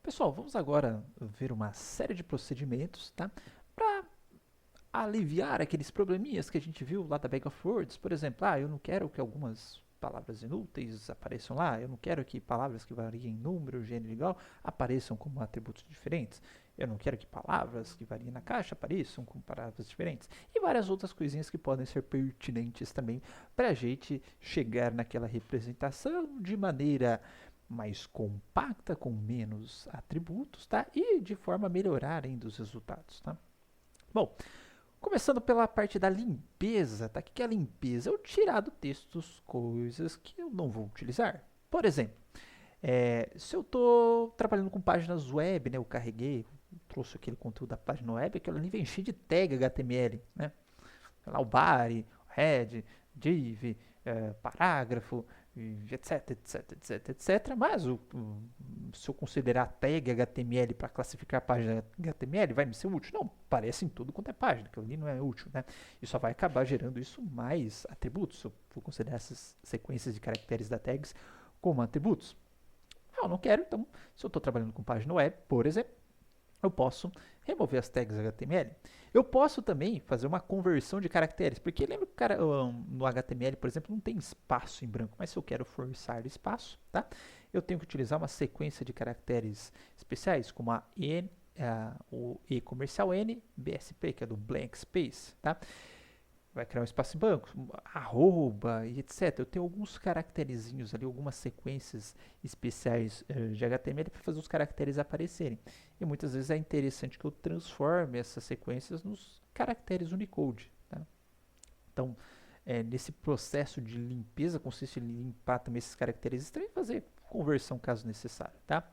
Pessoal, vamos agora ver uma série de procedimentos, tá? Para aliviar aqueles probleminhas que a gente viu lá da Bag of Words. Por exemplo, eu não quero que algumas palavras inúteis apareçam lá, eu não quero que palavras que variem em número, gênero igual apareçam como atributos diferentes, eu não quero que palavras que variem na caixa apareçam com palavras diferentes, e várias outras coisinhas que podem ser pertinentes também para a gente chegar naquela representação de maneira mais compacta, com menos atributos, tá? E de forma a melhorar ainda os resultados, tá? Bom, começando pela parte da limpeza, tá? O que é a limpeza? Eu tirar do texto coisas que eu não vou utilizar. Por exemplo, se eu estou trabalhando com páginas web, né? Eu carreguei, trouxe aquele conteúdo da página web, aquilo ali vem cheio de tag HTML, né? Lá o body, o head, div, parágrafo, etc, etc, etc, etc. Mas se eu considerar tag HTML para classificar a página HTML, vai me ser útil? Não, parece em tudo quanto é página, que ali não é útil, né? E só vai acabar gerando isso mais atributos, se eu for considerar essas sequências de caracteres da tags como atributos. Eu não quero, então, se eu estou trabalhando com página web, por exemplo, eu posso remover as tags HTML. Eu posso também fazer uma conversão de caracteres, porque lembra que no HTML, por exemplo, não tem espaço em branco, mas se eu quero forçar espaço, tá? Eu tenho que utilizar uma sequência de caracteres especiais, como o E comercial N, BSP, que é do blank space, tá? Vai criar um espaço em branco, arroba e etc. Eu tenho alguns caracterezinhos ali, algumas sequências especiais de HTML para fazer os caracteres aparecerem. E muitas vezes é interessante que eu transforme essas sequências nos caracteres Unicode. Tá? Então, nesse processo de limpeza, consiste em limpar também esses caracteres estranhos e fazer conversão caso necessário. Tá?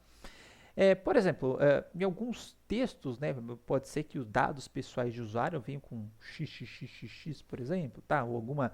Por exemplo, em alguns textos, né, pode ser que os dados pessoais de usuário venham com xxxx, por exemplo, tá? Ou alguma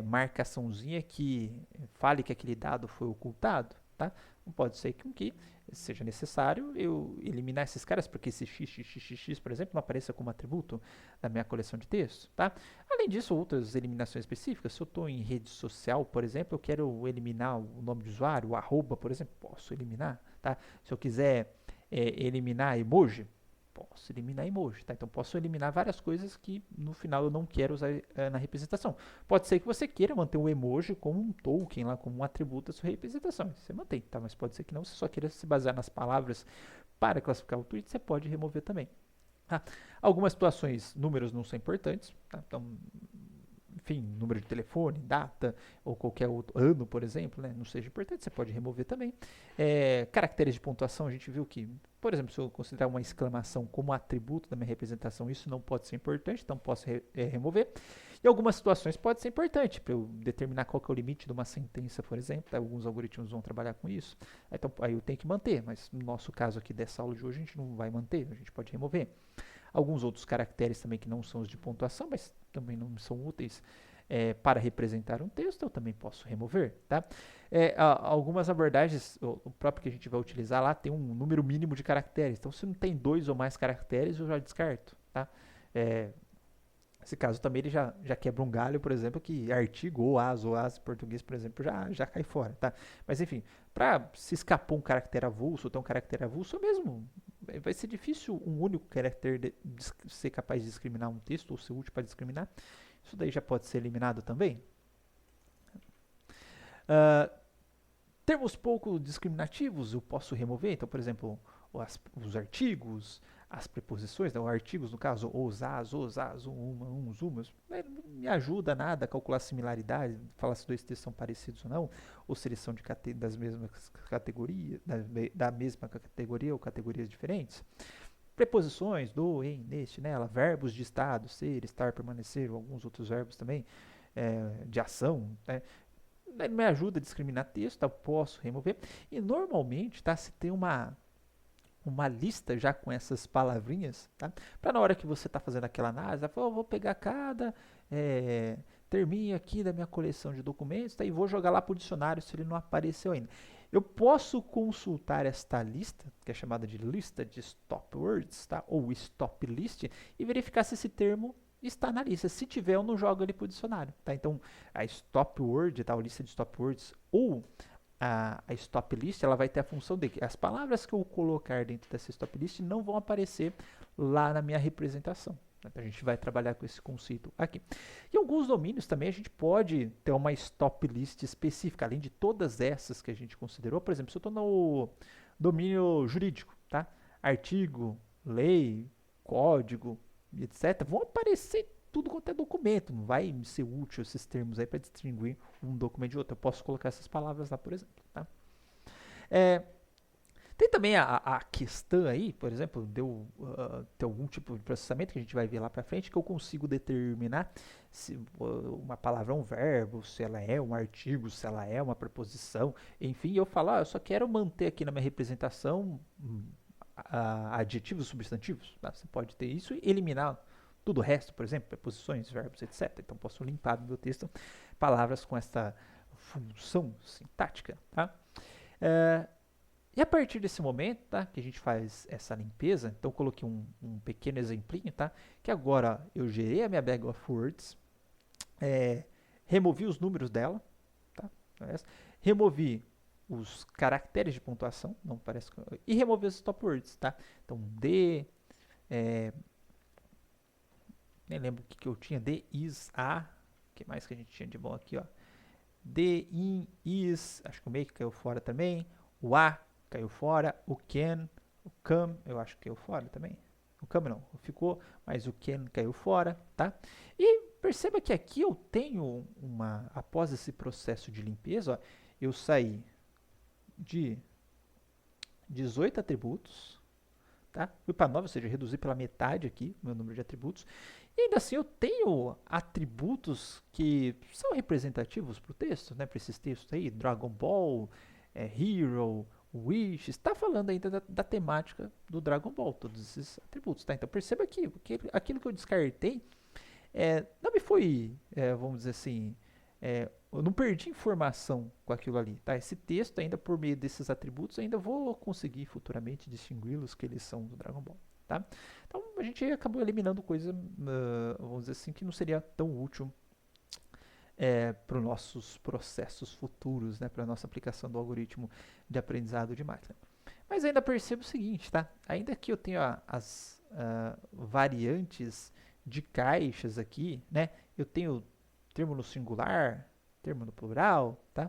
marcaçãozinha que fale que aquele dado foi ocultado, tá? Não pode ser que seja necessário eu eliminar esses caras, porque esse xxxx, por exemplo, não apareça como atributo na minha coleção de texto, tá? Além disso, outras eliminações específicas, se eu estou em rede social, por exemplo, eu quero eliminar o nome de usuário, o arroba, por exemplo, posso eliminar, tá? Se eu quiser eliminar emoji, posso eliminar emoji, tá? Então posso eliminar várias coisas que no final eu não quero usar na representação. Pode ser que você queira manter o emoji como um token lá, como um atributo da sua representação. Você mantém, tá? Mas pode ser que não, você só queira se basear nas palavras para classificar o tweet, você pode remover também. Tá? Algumas situações, números não são importantes, tá? Então enfim, número de telefone, data ou qualquer outro ano, por exemplo, né, não seja importante, você pode remover também. Caracteres de pontuação, a gente viu que, por exemplo, se eu considerar uma exclamação como atributo da minha representação, isso não pode ser importante, então posso remover. Em algumas situações pode ser importante, para eu determinar qual que é o limite de uma sentença, por exemplo, tá? Alguns algoritmos vão trabalhar com isso, então aí eu tenho que manter, mas no nosso caso aqui dessa aula de hoje a gente não vai manter, a gente pode remover. Alguns outros caracteres também que não são os de pontuação, mas também não são úteis para representar um texto, eu também posso remover. Tá? Algumas abordagens, o próprio que a gente vai utilizar lá, tem um número mínimo de caracteres. Então, se não tem 2 ou mais caracteres, eu já descarto. Tá? Nesse caso também ele já quebra um galho, por exemplo, que artigo ou as em português, por exemplo, já cai fora, tá? Mas enfim, para se escapar um caractere avulso, ou ter um caractere avulso, mesmo vai ser difícil um único caractere ser capaz de discriminar um texto ou ser útil para discriminar. Isso daí já pode ser eliminado também. Uh, Termos pouco discriminativos eu posso remover. Então, por exemplo, os artigos, as preposições, né, os artigos, no caso, os, uma, uns, umas, não me ajuda nada a calcular a similaridade, falar se dois textos são parecidos ou não, ou se eles são das mesmas categorias, da mesma categoria ou categorias diferentes. Preposições, do, em, neste, nela, verbos de estado, ser, estar, permanecer, ou alguns outros verbos também, de ação, né? Ele me ajuda a discriminar texto, tá? Eu posso remover. E normalmente, tá? Se tem uma lista já com essas palavrinhas, tá? Para na hora que você está fazendo aquela análise, vou pegar cada terminho aqui da minha coleção de documentos, tá? E vou jogar lá para o dicionário se ele não apareceu ainda. Eu posso consultar esta lista, que é chamada de lista de stop words, tá? Ou stop list, e verificar se esse termo está na lista. Se tiver, eu não jogo ele para o dicionário, tá? Então, a stop word, tá? A lista de stop words ou a stop list ela vai ter a função de que as palavras que eu colocar dentro dessa stop list não vão aparecer lá na minha representação. Então a gente vai trabalhar com esse conceito aqui. Em alguns domínios também a gente pode ter uma stop list específica, além de todas essas que a gente considerou. Por exemplo, se eu estou no domínio jurídico, tá? Artigo, lei, código, etc., vão aparecer tudo quanto é documento. Não vai me ser útil esses termos aí para distinguir um documento de outro. Eu posso colocar essas palavras lá, por exemplo. Tá? Tem também a questão aí, por exemplo, tem algum tipo de processamento que a gente vai ver lá para frente que eu consigo determinar se uma palavra é um verbo, se ela é um artigo, se ela é uma preposição, enfim, eu falo, eu só quero manter aqui na minha representação adjetivos, substantivos. Tá? Você pode ter isso e eliminar tudo o resto, por exemplo, preposições, verbos, etc. Então posso limpar do meu texto palavras com essa função sintática. Tá? E a partir desse momento, tá, que a gente faz essa limpeza, então eu coloquei um pequeno exemplinho, tá, que agora eu gerei a minha bag of words, removi os números dela, tá, removi os caracteres de pontuação, não parece, e removi os stop words, tá, então nem lembro o que eu tinha, is, a, o que mais que a gente tinha de bom aqui, ó, in, is, acho que o make caiu fora também, o a caiu fora, o can, o come, eu acho que caiu fora também. O come não, ficou, mas o can caiu fora, tá? E perceba que aqui eu tenho após esse processo de limpeza, ó, eu saí de 18 atributos, tá? Fui para 9, ou seja, reduzi pela metade aqui o meu número de atributos. E ainda assim eu tenho atributos que são representativos para o texto, né? Para esses textos aí, Dragon Ball, Hero, Wish, está falando ainda da temática do Dragon Ball, todos esses atributos, tá? Então perceba que aquilo que eu descartei não me foi, vamos dizer assim, eu não perdi informação com aquilo ali, tá? Esse texto ainda por meio desses atributos ainda vou conseguir futuramente distingui-los que eles são do Dragon Ball, tá? Então a gente acabou eliminando coisa, vamos dizer assim, que não seria tão útil para os nossos processos futuros, né, para a nossa aplicação do algoritmo de aprendizado de máquina. Mas ainda percebo o seguinte, tá? Ainda que eu tenha as variantes de caixas aqui, né? Eu tenho termo no singular, termo no plural, tá?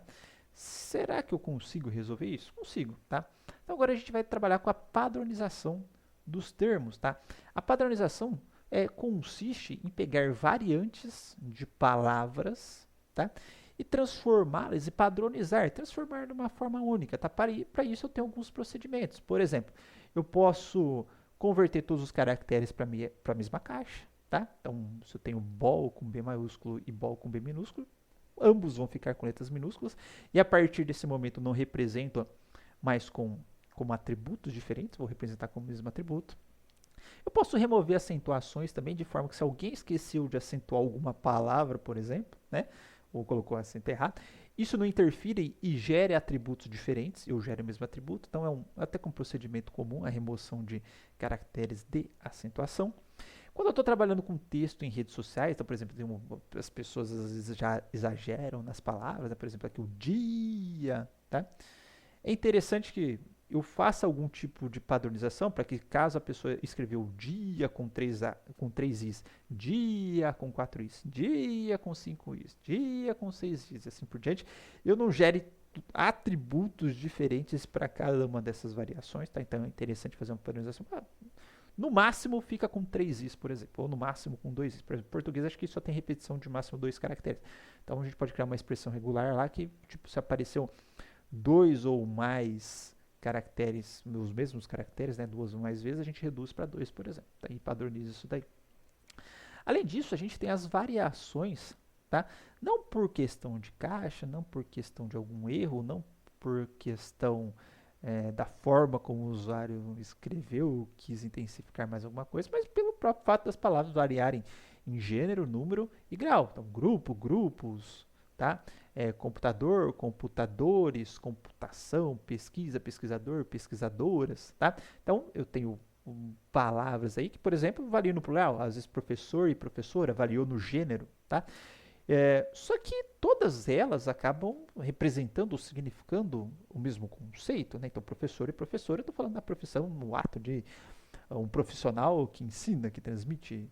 Será que eu consigo resolver isso? Consigo, tá? Então agora a gente vai trabalhar com a padronização dos termos, tá? A padronização consiste em pegar variantes de palavras, tá? E transformá-las e padronizar, transformar de uma forma única, tá? Para isso eu tenho alguns procedimentos. Por exemplo, eu posso converter todos os caracteres para a mesma caixa, tá? Então, se eu tenho bol com B maiúsculo e bol com B minúsculo, ambos vão ficar com letras minúsculas, e a partir desse momento não represento mais como atributos diferentes, vou representar como o mesmo atributo. Eu posso remover acentuações também, de forma que se alguém esqueceu de acentuar alguma palavra, por exemplo, né, ou colocou acento errado, isso não interfere e gere atributos diferentes, eu gero o mesmo atributo, então até com um procedimento comum a remoção de caracteres de acentuação. Quando eu estou trabalhando com texto em redes sociais, então, por exemplo, as pessoas às vezes já exageram nas palavras, né, por exemplo, aqui o dia, tá? É interessante que eu faça algum tipo de padronização para que caso a pessoa escreveu dia com 3 i's, dia com 4 i's, dia com 5 i's, dia com 6 i's, assim por diante, eu não gere atributos diferentes para cada uma dessas variações, tá? Então é interessante fazer uma padronização. No máximo fica com 3 i's, por exemplo, ou no máximo com 2 i's. Por exemplo, em português acho que só tem repetição de máximo 2 caracteres. Então a gente pode criar uma expressão regular lá que, tipo, se apareceu 2 ou mais caracteres, os mesmos caracteres, né, 2 ou mais vezes, a gente reduz para 2, por exemplo, tá? E padroniza isso daí. Além disso, a gente tem as variações, tá? Não por questão de caixa, não por questão de algum erro, não por questão da forma como o usuário escreveu, quis intensificar mais alguma coisa, mas pelo próprio fato das palavras variarem em gênero, número e grau. Então, grupo, grupos, tá? Computador, computadores, computação, pesquisa, pesquisador, pesquisadoras, tá? Então, eu tenho palavras aí que, por exemplo, variam no plural. Às vezes, professor e professora variou no gênero, tá? Só que todas elas acabam representando ou significando o mesmo conceito, né? Então, professor e professora, eu estou falando da profissão no ato de um profissional que ensina, que transmite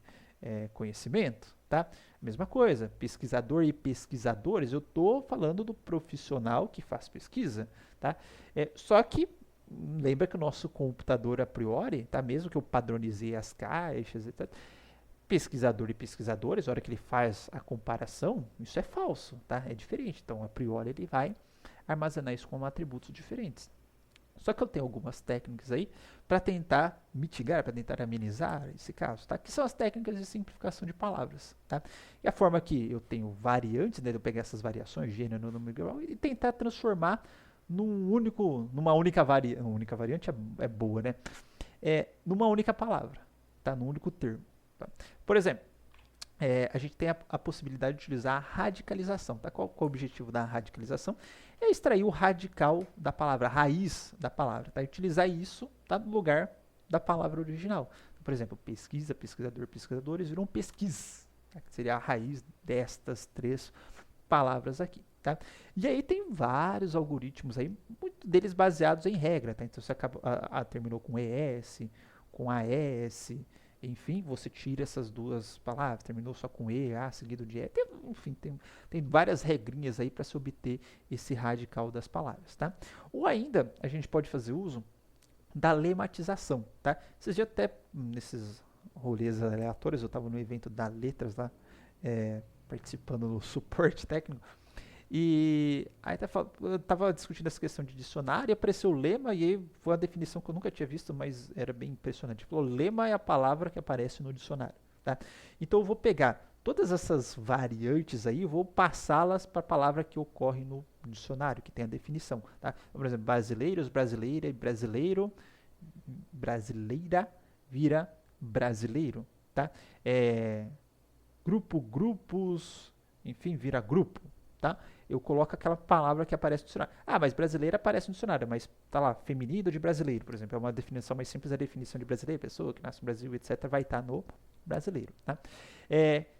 conhecimento, tá? Mesma coisa, pesquisador e pesquisadores, eu estou falando do profissional que faz pesquisa, tá? Só que lembra que o nosso computador a priori, tá? Mesmo que eu padronizei as caixas, etc. Pesquisador e pesquisadores, a hora que ele faz a comparação, isso é falso, tá? É diferente. Então, a priori, ele vai armazenar isso como atributos diferentes. Só que eu tenho algumas técnicas aí para tentar mitigar, para tentar amenizar esse caso, tá? Que são as técnicas de simplificação de palavras, tá? E a forma que eu tenho variantes, né? De eu pegar essas variações, gênero, número grau, e tentar transformar numa única variante. Uma única variante é boa, né? Numa única palavra, tá? Num único termo. Tá? Por exemplo, a gente tem a possibilidade de utilizar a radicalização. Tá? Qual é o objetivo da radicalização? É extrair o radical da palavra, a raiz da palavra. Tá? E utilizar isso, tá, no lugar da palavra original. Então, por exemplo, pesquisa, pesquisador, pesquisadores viram pesquis, tá? Que seria a raiz destas três palavras aqui. Tá? E aí tem vários algoritmos aí, muitos deles baseados em regra. Tá? Então você terminou com ES, com AS, enfim, você tira essas duas palavras, terminou só com E, A seguido de E. Enfim, tem várias regrinhas aí para se obter esse radical das palavras. Tá? Ou ainda, a gente pode fazer uso da lematização. Tá? Esses dias até, nesses rolês aleatórios, eu estava no evento da Letras lá, participando no suporte técnico, e aí eu estava discutindo essa questão de dicionário, e apareceu o lema, e aí foi uma definição que eu nunca tinha visto, mas era bem impressionante. Falou, lema é a palavra que aparece no dicionário. Tá? Então eu vou pegar todas essas variantes aí, e vou passá-las para a palavra que ocorre no dicionário, que tem a definição. Tá? Por exemplo, brasileiros, brasileira e brasileiro, brasileira vira brasileiro. Tá? Grupo, grupos, enfim, vira grupo. Tá? Eu coloco aquela palavra que aparece no dicionário. Ah, mas brasileira aparece no dicionário, mas tá lá, feminino de brasileiro, por exemplo. É uma definição mais simples, a definição de brasileiro, pessoa que nasce no Brasil, etc., vai estar no brasileiro. Tá?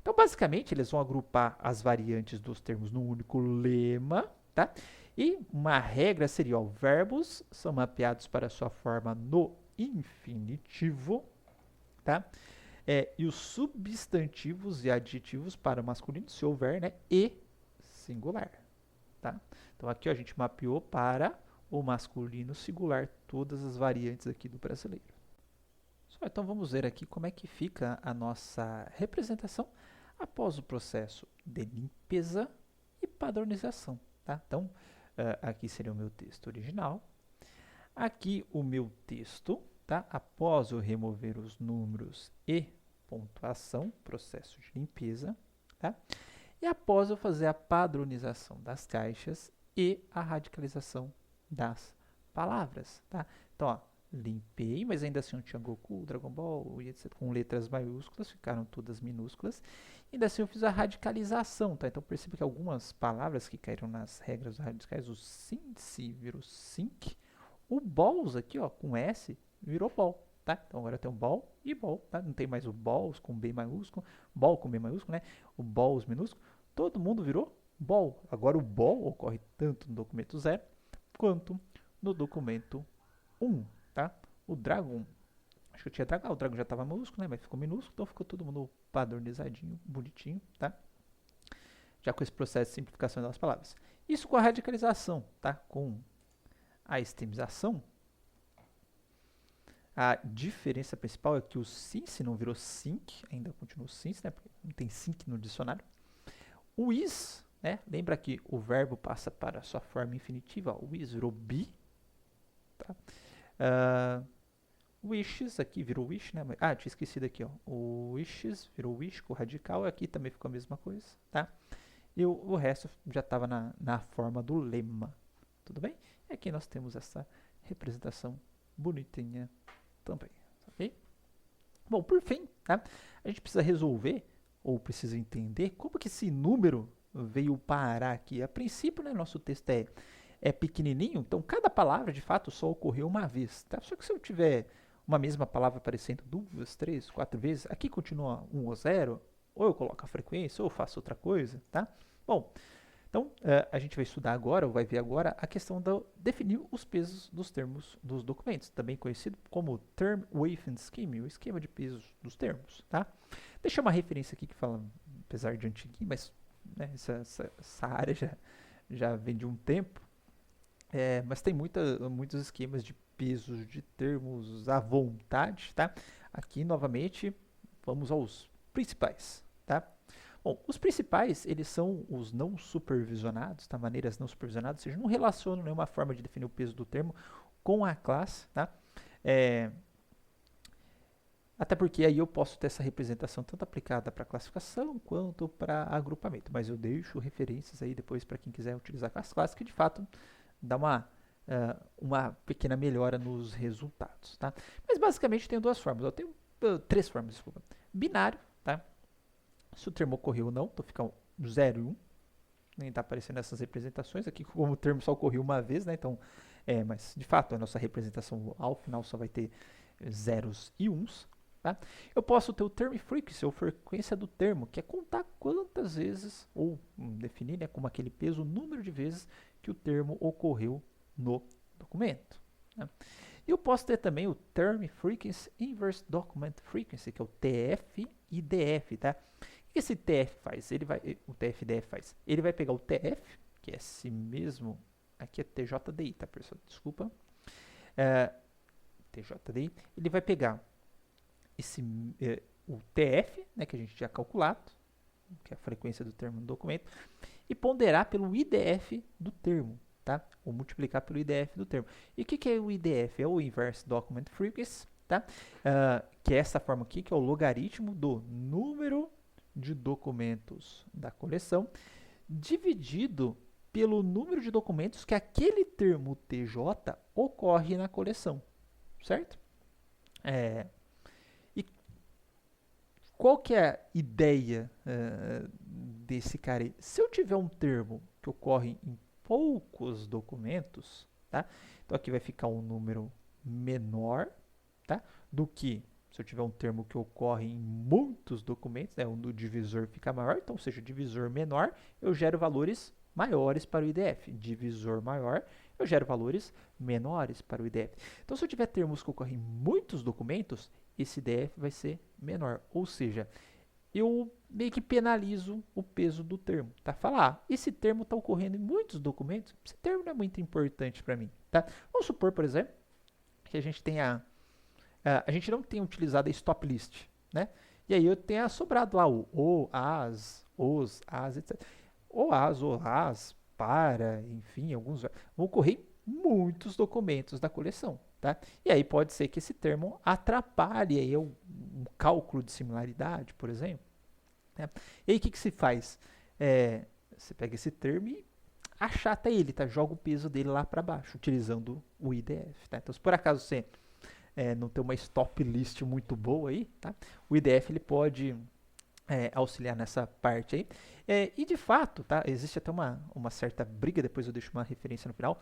Então, basicamente, eles vão agrupar as variantes dos termos num único lema, tá? E uma regra seria, ó, verbos são mapeados para sua forma no infinitivo, tá? E os substantivos e adjetivos para o masculino, se houver, né? E singular. Tá? Então aqui ó, a gente mapeou para o masculino singular todas as variantes aqui do brasileiro. Então vamos ver aqui como é que fica a nossa representação após o processo de limpeza e padronização. Tá? Então aqui seria o meu texto original. Aqui o meu texto, tá? Após eu remover os números e pontuação, processo de limpeza, tá? E após eu fazer a padronização das caixas e a radicalização das palavras, tá? Então, ó, limpei, mas ainda assim eu tinha Goku, Dragon Ball e etc. Com letras maiúsculas, ficaram todas minúsculas. E ainda assim eu fiz a radicalização, tá? Então percebe que algumas palavras que caíram nas regras radicais, o since virou sync, o balls aqui, ó, com S, virou ball. Tá? Então agora tem o ball e ball, tá? Não tem mais o balls com B maiúsculo, ball com B maiúsculo, né? O balls minúsculo, todo mundo virou ball. Agora o ball ocorre tanto no documento 0 quanto no documento 1, tá? O Dragon, acho que eu tinha Dragon, o Dragon já estava minúsculo, né? Mas ficou minúsculo, então ficou todo mundo padronizadinho, bonitinho, tá? Já com esse processo de simplificação das palavras. Isso com a radicalização, tá? Com a estemização, a diferença principal é que o since não virou sync, ainda continua since, né? Porque não tem sync no dicionário. O is, né? Lembra que o verbo passa para a sua forma infinitiva. O is virou be. Tá? Wishes, aqui virou wish, né? Ah, tinha esquecido aqui, ó. O wishes virou wish com o radical. Aqui também ficou a mesma coisa, tá? E o resto já estava na forma do lema. Tudo bem? E aqui nós temos essa representação bonitinha também, ok? Bom, por fim, tá? A gente precisa resolver, ou precisa entender, como que esse número veio parar aqui. A princípio, né, nosso texto é pequenininho, então cada palavra, de fato, só ocorreu uma vez, tá? Só que se eu tiver uma mesma palavra aparecendo 2, 3, 4 vezes, aqui continua 1 ou 0, ou eu coloco a frequência, ou eu faço outra coisa, tá? Bom, então a gente vai estudar agora, ou vai ver agora, a questão de definir os pesos dos termos dos documentos, também conhecido como Term Weighting Scheme, o esquema de pesos dos termos, tá? Deixa uma referência aqui que fala, apesar de antiguinho, mas né, essa área já vem de um tempo, mas tem muitos esquemas de pesos de termos à vontade, tá? Aqui, novamente, vamos aos principais, tá? Bom, os principais, eles são os não supervisionados, tá? Maneiras não supervisionadas, ou seja, não relacionam nenhuma forma de definir o peso do termo com a classe, tá? Até porque aí eu posso ter essa representação tanto aplicada para classificação quanto para agrupamento, mas eu deixo referências aí depois para quem quiser utilizar as classes, que de fato dá uma pequena melhora nos resultados, tá? Mas basicamente tem duas formas, eu tenho três formas, desculpa. Binário, tá? Se o termo ocorreu ou não, então fica 0 e 1, nem está aparecendo essas representações aqui, como o termo só ocorreu uma vez, né? Então, mas de fato a nossa representação ao final só vai ter zeros e uns. Tá? Eu posso ter o term frequency, ou frequência do termo, que é contar quantas vezes, ou definir né, como aquele peso, o número de vezes que o termo ocorreu no documento. Né? E eu posso ter também o Term Frequency Inverse Document Frequency, que é o TF e DF. Tá? O que esse TF faz? O TF-DF faz? Ele vai pegar o TF, que é esse mesmo, aqui é TJDI, tá pessoal? Desculpa. TJDI, ele vai pegar o TF, né, que a gente tinha calculado, que é a frequência do termo no documento, e ponderar pelo IDF do termo, tá? Ou multiplicar pelo IDF do termo. E o que é o IDF? É o Inverse Document Frequency, tá? Que é essa forma aqui, que é o logaritmo do número de documentos da coleção, dividido pelo número de documentos que aquele termo TJ ocorre na coleção, certo? Qual que é a ideia desse cara aí? Se eu tiver um termo que ocorre em poucos documentos, tá? Então aqui vai ficar um número menor, tá? Do que se eu tiver um termo que ocorre em muitos documentos, né? O divisor fica maior, então, ou seja, divisor menor, eu gero valores maiores para o IDF. Divisor maior, eu gero valores menores para o IDF. Então, se eu tiver termos que ocorrem em muitos documentos, esse IDF vai ser menor. Ou seja, eu meio que penalizo o peso do termo. Tá? Falar, esse termo está ocorrendo em muitos documentos, esse termo não é muito importante para mim. Tá? Vamos supor, por exemplo, que a gente tenha a gente não tenha utilizado a stop list, né? E aí eu tenha sobrado lá o, as, os, as, etc. O as, para, enfim, alguns vão ocorrer muitos documentos da coleção, tá? E aí pode ser que esse termo atrapalhe aí um cálculo de similaridade, por exemplo. Né? E aí o que se faz? Você pega esse termo e achata ele, tá? Joga o peso dele lá para baixo, utilizando o IDF, tá? Então, se por acaso você não ter uma stop list muito boa aí, tá? O IDF ele pode auxiliar nessa parte aí. E de fato, tá? Existe até uma certa briga, depois eu deixo uma referência no final,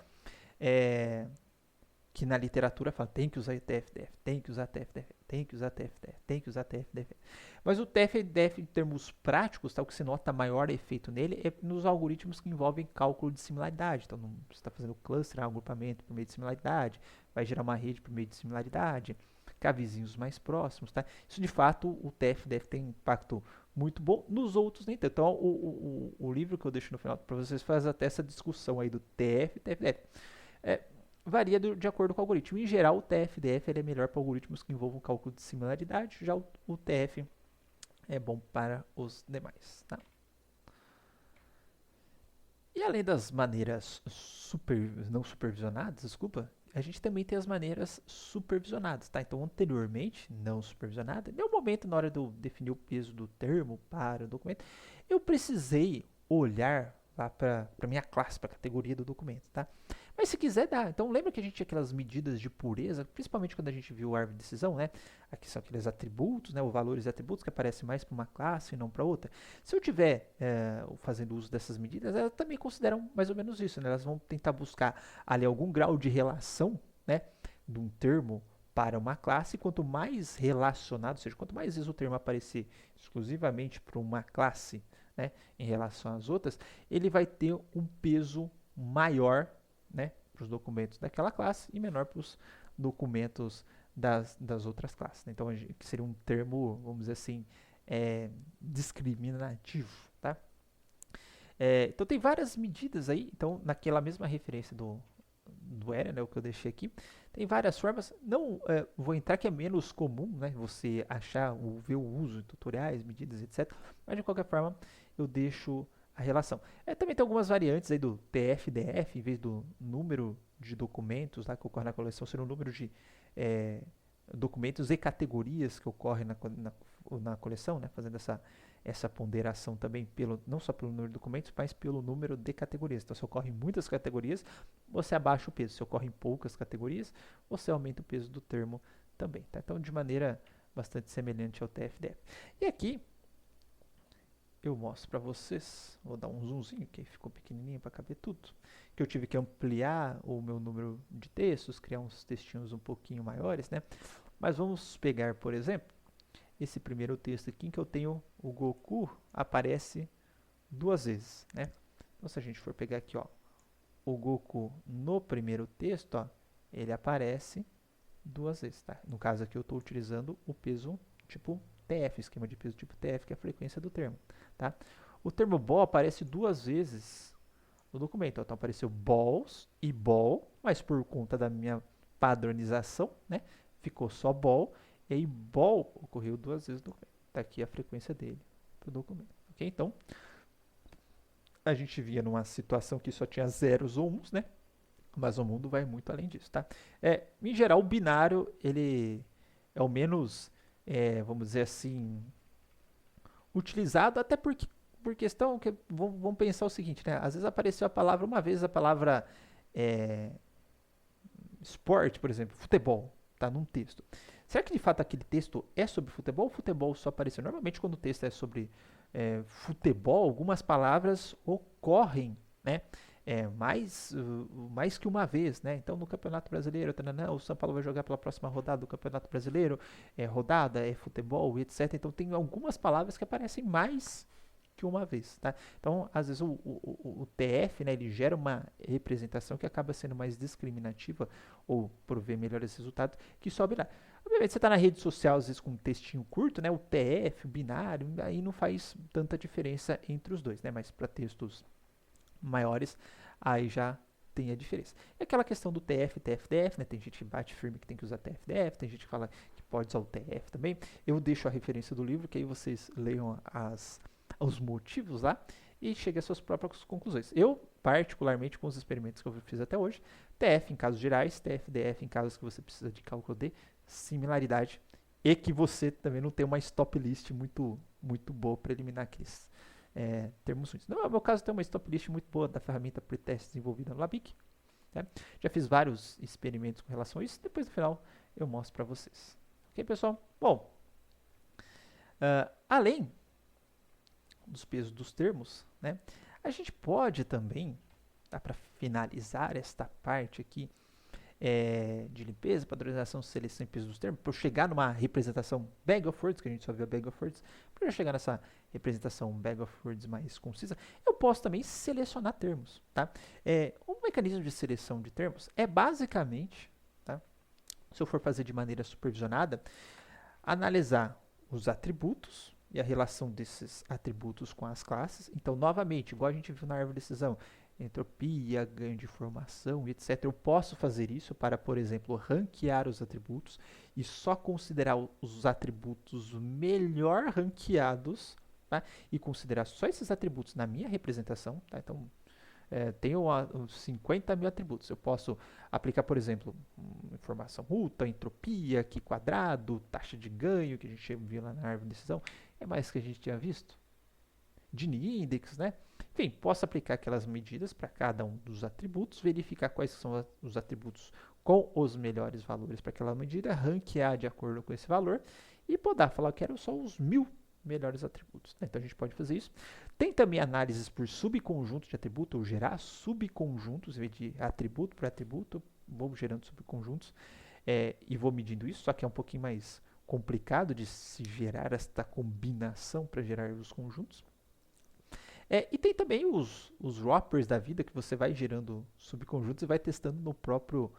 que na literatura fala tem que usar TF-DF, tem que usar TF-DF, tem que usar TF-DF, tem que usar TF-DF. Mas o TF-DF em termos práticos, tá? O que se nota maior efeito nele é nos algoritmos que envolvem cálculo de similaridade. Então, você está fazendo cluster, agrupamento por meio de similaridade, vai gerar uma rede por meio de similaridade, cá vizinhos mais próximos, tá? Isso de fato o TF-DF tem um impacto muito bom, nos outros nem tanto. Então o livro que eu deixo no final para vocês faz até essa discussão aí do TF e TF-DF. Varia de acordo com o algoritmo. Em geral, o TF-DF ele é melhor para algoritmos que envolvam cálculo de similaridade, já o TF é bom para os demais. Tá? E além das maneiras não supervisionadas, desculpa, a gente também tem as maneiras supervisionadas, tá? Então, anteriormente, não supervisionada, em nenhum momento na hora de eu definir o peso do termo para o documento, eu precisei olhar lá para a minha classe, para a categoria do documento, tá? Mas se quiser, dá. Então, lembra que a gente tinha aquelas medidas de pureza, principalmente quando a gente viu a árvore de decisão, né? Aqui são aqueles atributos, né? Os valores e atributos que aparecem mais para uma classe e não para outra. Se eu estiver fazendo uso dessas medidas, elas também consideram mais ou menos isso, né? Elas vão tentar buscar ali algum grau de relação, né? De um termo para uma classe, quanto mais relacionado, ou seja, quanto mais vezes o termo aparecer exclusivamente para uma classe, né, em relação às outras, ele vai ter um peso maior, né, para os documentos daquela classe e menor para os documentos das outras classes. Né? Então, que seria um termo, vamos dizer assim, discriminativo. Tá? Então, tem várias medidas aí. Então, naquela mesma referência do Eren, né, o que eu deixei aqui, tem várias formas. Não vou entrar que é menos comum, né, você achar ou ver o uso em tutoriais, medidas, etc. Mas de qualquer forma, eu deixo a relação. Também tem algumas variantes aí do TF-DF, em vez do número de documentos lá, que ocorre na coleção, ser o número de documentos e categorias que ocorrem na coleção, né, fazendo essa ponderação também, não só pelo número de documentos, mas pelo número de categorias. Então, se ocorre em muitas categorias, você abaixa o peso. Se ocorre em poucas categorias, você aumenta o peso do termo também. Tá? Então, de maneira bastante semelhante ao TF-DF. E aqui, eu mostro para vocês, vou dar um zoomzinho, que ficou pequenininho para caber tudo, que eu tive que ampliar o meu número de textos, criar uns textinhos um pouquinho maiores, né? Mas vamos pegar, por exemplo, esse primeiro texto aqui, em que eu tenho o Goku aparece 2 vezes, né? Então, se a gente for pegar aqui, ó, o Goku no primeiro texto, ó, ele aparece 2 vezes, tá? No caso aqui, eu estou utilizando o peso tipo TF, esquema de peso tipo TF, que é a frequência do termo, tá? O termo ball aparece 2 vezes no documento. Então, apareceu balls e ball, mas por conta da minha padronização, né, ficou só ball. E aí, ball ocorreu 2 vezes no documento. Está aqui a frequência dele para o documento. Okay? Então, a gente via numa situação que só tinha zeros ou uns, né? Mas o mundo vai muito além disso, tá? Em geral, o binário, ele é o menos, vamos dizer assim, utilizado, até porque, por questão que, vamos pensar o seguinte, né? Às vezes apareceu a palavra, uma vez a palavra esporte, por exemplo, futebol, tá? Num texto. Será que de fato aquele texto é sobre futebol ou futebol só apareceu? Normalmente quando o texto é sobre futebol, algumas palavras ocorrem, né? Mais que uma vez, né? Então no Campeonato Brasileiro, o São Paulo vai jogar pela próxima rodada do Campeonato Brasileiro, rodada, futebol, etc. Então tem algumas palavras que aparecem mais que uma vez, tá? Então, às vezes o TF, né, ele gera uma representação que acaba sendo mais discriminativa ou prover melhores resultados que sobe lá. Obviamente, você está na rede social, às vezes com um textinho curto, né, o TF, o binário, aí não faz tanta diferença entre os dois, né? Mas para textos maiores, aí já tem a diferença. É aquela questão do TF, TF-DF, né? Tem gente que bate firme que tem que usar TF-DF, tem gente que fala que pode usar o TF também. Eu deixo a referência do livro, que aí vocês leiam os motivos lá e cheguem às suas próprias conclusões. Eu, particularmente, com os experimentos que eu fiz até hoje, TF em casos gerais, TF-DF em casos que você precisa de cálculo de similaridade e que você também não tem uma stop list muito boa para eliminar aqueles termos ruins. No meu caso, tem uma stop list muito boa da ferramenta pretest desenvolvida no Labic. Tá? Já fiz vários experimentos com relação a isso. Depois, no final, eu mostro para vocês. Ok, pessoal? Bom, além dos pesos dos termos, né, a gente pode também, tá, para finalizar esta parte aqui de limpeza, padronização, seleção e peso dos termos, para chegar numa representação bag of words, que a gente só viu a bag of words, para chegar nessa representação bag of words mais concisa, eu posso também selecionar termos. Tá? O mecanismo de seleção de termos é basicamente, tá, se eu for fazer de maneira supervisionada, analisar os atributos e a relação desses atributos com as classes. Então, novamente, igual a gente viu na árvore de decisão, entropia, ganho de informação, etc. Eu posso fazer isso para, por exemplo, ranquear os atributos e só considerar os atributos melhor ranqueados, tá? E considerar só esses atributos na minha representação. Tá? Então, tenho 50 mil atributos. Eu posso aplicar, por exemplo, informação multa, entropia, Q quadrado, taxa de ganho, que a gente viu lá na árvore de decisão. É mais que a gente tinha visto. Gini index, né? Enfim, posso aplicar aquelas medidas para cada um dos atributos, verificar quais são os atributos com os melhores valores para aquela medida, ranquear de acordo com esse valor e poder falar que eram só os 1000 melhores atributos. Né? Então a gente pode fazer isso. Tem também análises por subconjunto de atributo, ou gerar subconjuntos, em vez de atributo por atributo, vamos gerando subconjuntos. e vou medindo isso, só que é um pouquinho mais complicado de se gerar esta combinação para gerar os conjuntos. E tem também os wrappers da vida, que você vai gerando subconjuntos e vai testando no próprio...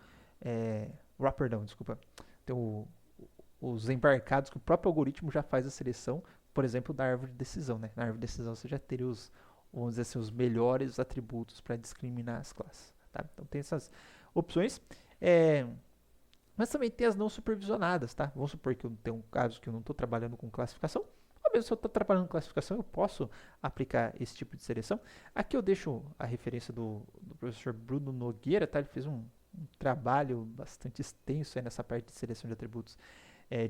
wrapper não, desculpa. Tem os embarcados que o próprio algoritmo já faz a seleção, por exemplo, da árvore de decisão. Né? Na árvore de decisão você já teria vamos dizer assim, os melhores atributos para discriminar as classes. Tá? Então tem essas opções. Mas também tem as não supervisionadas. Tá? Vamos supor que eu tenho um caso que eu não estou trabalhando com classificação. Ou mesmo se eu estou trabalhando com classificação, eu posso aplicar esse tipo de seleção. Aqui eu deixo a referência do professor Bruno Nogueira. Tá? Ele fez um trabalho bastante extenso aí nessa parte de seleção de atributos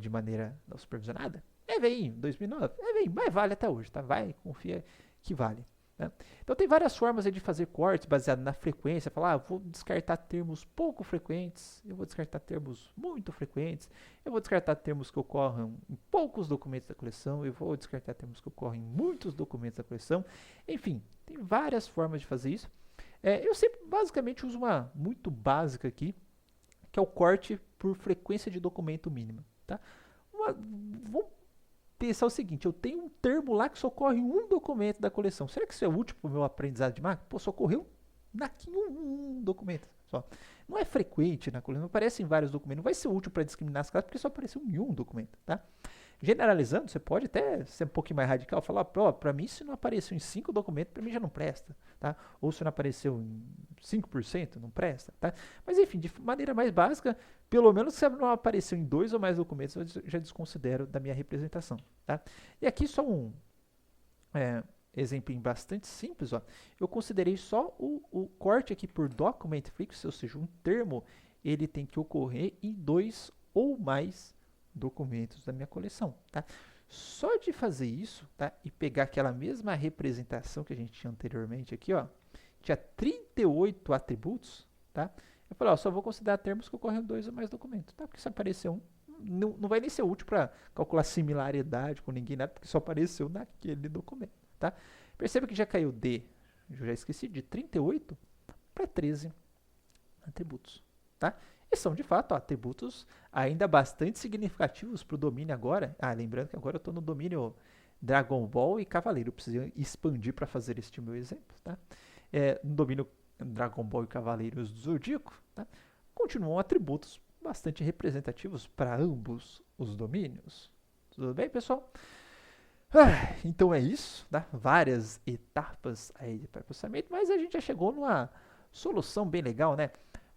de maneira não supervisionada. Vem, 2009, vem, mas vale até hoje, tá? Vai, confia que vale. Né? Então tem várias formas de fazer cortes baseado na frequência. Falar, vou descartar termos pouco frequentes, eu vou descartar termos muito frequentes, eu vou descartar termos que ocorram em poucos documentos da coleção, eu vou descartar termos que ocorrem em muitos documentos da coleção. Enfim, tem várias formas de fazer isso. Eu sempre basicamente uso uma muito básica aqui, que é o corte por frequência de documento mínima. Tá? Vamos pensar o seguinte, eu tenho um termo lá que só ocorre em um documento da coleção. Será que isso é útil para o meu aprendizado de máquina? Pô, só ocorreu aqui em um documento só. Não é frequente na coleção, não aparece em vários documentos. Não vai ser útil para discriminar as classes porque só apareceu em um documento. Tá? Generalizando, você pode até ser um pouquinho mais radical, falar, para mim se não apareceu em 5 documentos, para mim já não presta, tá? Ou se não apareceu em 5%, não presta, tá? Mas enfim, de maneira mais básica, pelo menos se não apareceu em 2 ou mais documentos, eu já desconsidero da minha representação, tá? E aqui só um exemplo bastante simples, ó. Eu considerei só o corte aqui por document frequency, ou seja, um termo, ele tem que ocorrer em 2 ou mais documentos da minha coleção, tá? Só de fazer isso, tá? E pegar aquela mesma representação que a gente tinha anteriormente aqui, ó, tinha 38 atributos, tá? Eu falei, ó, só vou considerar termos que ocorrem em 2 ou mais documentos, tá? Porque se aparecer um, não vai nem ser útil para calcular similaridade com ninguém, nada, porque só apareceu naquele documento, tá? Perceba que já caiu eu já esqueci, de 38 para 13 atributos, tá? E são, de fato, atributos ainda bastante significativos para o domínio agora. Lembrando que agora eu estou no domínio Dragon Ball e Cavaleiro. Eu preciso expandir para fazer este meu exemplo. Tá? No domínio Dragon Ball e Cavaleiros do Zodíaco, tá? Continuam atributos bastante representativos para ambos os domínios. Tudo bem, pessoal? Então é isso. Tá? Várias etapas aí de processamento, mas a gente já chegou numa solução bem legal, né?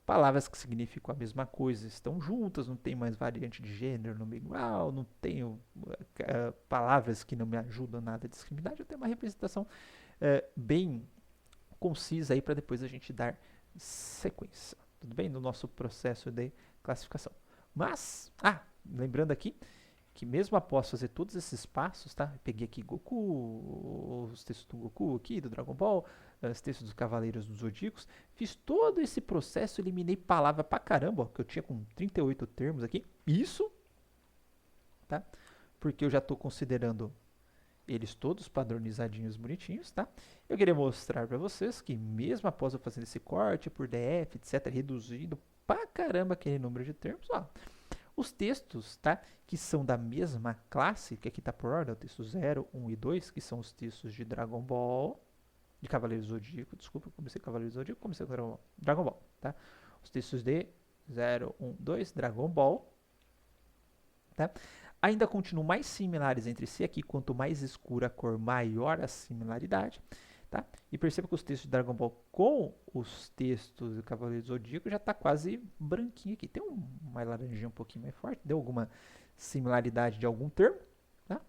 Palavras que significam a mesma coisa estão juntas, não tem mais variante de gênero no meio igual, não tenho palavras que não me ajudam nada a discriminar, eu tenho uma representação bem concisa aí para depois a gente dar sequência, tudo bem? No nosso processo de classificação. Mas, lembrando aqui, que mesmo após fazer todos esses passos, tá? Eu peguei aqui Goku, os textos do Goku aqui, do Dragon Ball, os textos dos Cavaleiros dos Zodíacos, fiz todo esse processo, eliminei palavra pra caramba, ó, que eu tinha com 38 termos aqui, isso, tá? Porque eu já estou considerando eles todos padronizadinhos, bonitinhos, tá? Eu queria mostrar para vocês que mesmo após eu fazer esse corte por DF, etc, reduzindo pra caramba aquele número de termos, ó, os textos, tá, que são da mesma classe, que aqui está por ordem, o texto 0, 1 e 2, que são os textos de Dragon Ball, de Cavaleiro Zodíaco, desculpa, comecei Cavaleiro Zodíaco, comecei com Dragon Ball, tá? Os textos de 0, 1, 2, Dragon Ball, tá? Ainda continuam mais similares entre si aqui, quanto mais escura a cor, maior a similaridade, tá? E perceba que os textos de Dragon Ball com os textos do Cavaleiro Zodíaco já está quase branquinho aqui. Tem uma laranjinha um pouquinho mais forte, deu alguma similaridade de algum termo, tá?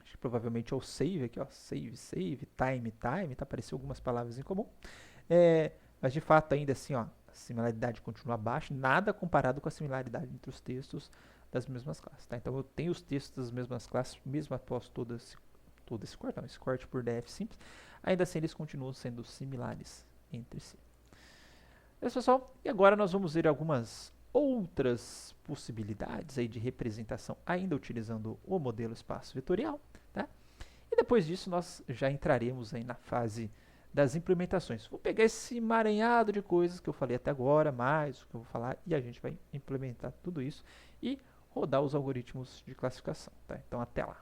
Acho que provavelmente é o save aqui, ó, save, time, tá? Apareceu algumas palavras em comum. Mas de fato ainda assim, ó, a similaridade continua baixa, nada comparado com a similaridade entre os textos das mesmas classes, tá? Então eu tenho os textos das mesmas classes, mesmo após todo esse corte, esse corte por DF simples, ainda assim eles continuam sendo similares entre si. Beleza, pessoal? E agora nós vamos ver algumas outras possibilidades aí de representação, ainda utilizando o modelo espaço vetorial, tá? E depois disso nós já entraremos aí na fase das implementações. Vou pegar esse emaranhado de coisas que eu falei até agora, mais o que eu vou falar, e a gente vai implementar tudo isso e rodar os algoritmos de classificação. Tá? Então, até lá.